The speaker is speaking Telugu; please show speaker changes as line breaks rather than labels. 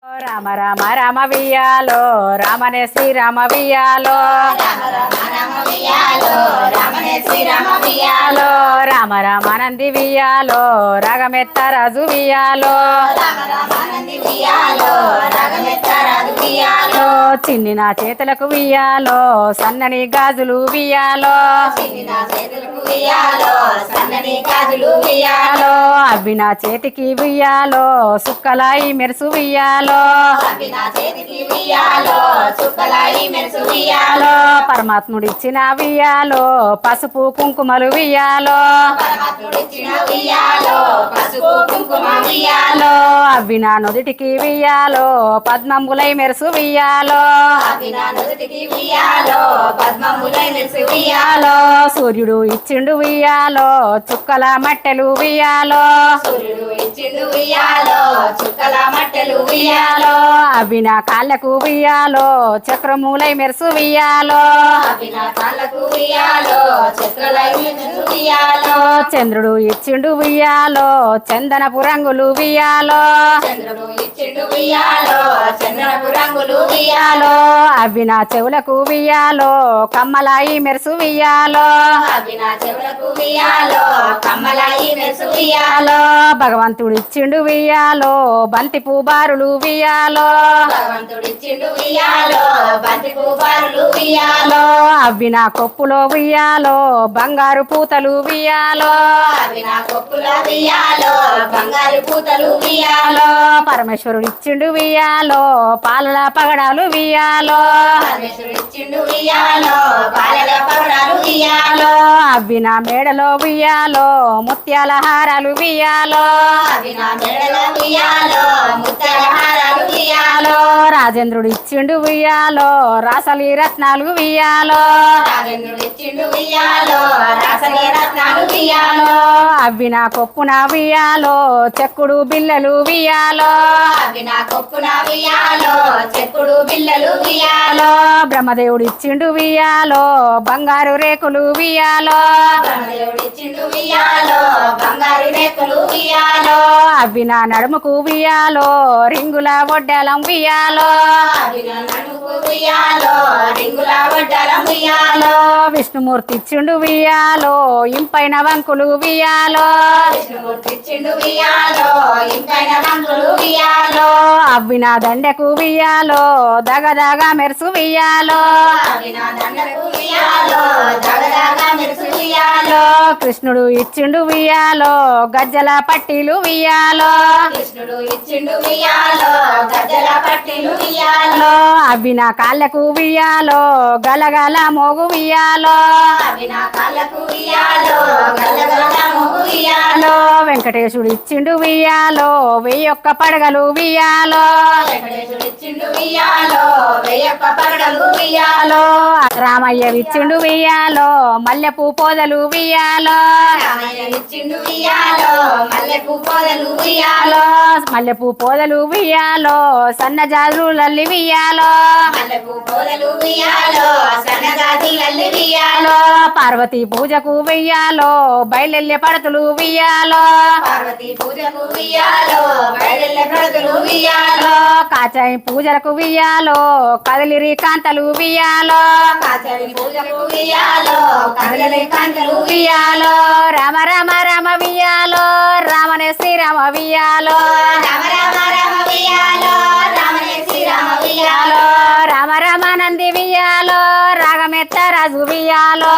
రామ రామ రామ వియ్యాలో రామనే శ్రీరామ వియ్యాలో రామ రామ నంది వియ్యాలో రాగమెత్త రాజు వియ్యాలో చిన్ని నా చేతులకు వియ్యాలో సన్నని గాజులు వియ్యాలో అవి నా చేతికి వియ్యాలో సుక్కలాయి మెరుసు వియ్యాలో పరమాత్ముడిచ్చిన వియ్యాలో పసుపు కుంకుమలు వియ్యాలో అవి నా నుదుటికి వియ్యాలో పద్మంబులై మెరుసు వియ్యాలో సూర్యుడు ఇచ్చిండు వియ్యాలో చుక్కల మట్టెలు వియ్యాలో అవి నా కాళ్ళకు వియ్యాలో చక్రమూలై మెరుసు వియ్యాలో చంద్రుడు ఇచ్చిండు వియ్యాలో చందనపు రంగులు వియ్యాలో అవి నా చెవులకు వియ్యాలో కమ్మలాయి మెరుసు వియ్యాలో భగవంతుడు ఇచ్చిండు వియ్యాలో బంతి పూబారులు వియ్యాలో అవి నా కొప్పులో వియ్యాలో బంగారు పూతలు వియ్యాలో పరమేశ్వరుడు ఇచ్చిండు వియ్యాలో పాలల పగడాలు వియ్యాలో అవి నా మేడలో వియ్యాలో ముత్యాల హారాలు వియ్యాలో రాజేంద్రుడు ఇచ్చిండు వియ్యాలో రాసలి రత్నాలు వియ్యాలో అవి నా కొప్పున వియ్యాలో చెక్కుడు బిల్లలు వియ్యాలో బ్రహ్మదేవుడు ఇచ్చిండు వియ్యాలో బంగారు రేకులు వియ్యాలో అవి నా నడుముకు వియ్యాలో రింగుల వడ్డాలం వియ్యాలో విష్ణుమూర్తి ఇచ్చిండు వియ్యాలో ఇంపైన వంకులు వియ్యాలో అవి నా దండకు వియ్యాలో దగదగ మెరుసు వియ్యాలో కృష్ణుడు ఇచ్చిండు వియ్యాలో గజ్జల పట్టీలు వియ్యాలో అవి నా కాళ్ళకు వియ్యాలో గలగల మోగు వియ్యాలో వెంకటేశుడు ఇచ్చిండు వియ్యాలో 1001 పడగలు వియ్యాలో రామయ్య ఇచ్చిండు వియ్యాలో మల్లెపూ పొదలు వియ్యాలో మల్లెపూ పొదలు వియ్యాలో సన్నజాజులల్లి వియ్యాలో పార్వతీ పూజకు వియ్యాలో బయలెల్లె పడతులు వియ్యాలో కాచాయి పూజలకు వియ్యాలో కదిలిరి కాంతలు వియ్యాలో రామ రామ రామ వియ్యాలో రామనే శ్రీరామ వియ్యాలో రామ రామ నంది వియ్యాలో రాగమెత్త రాజు వియ్యాలో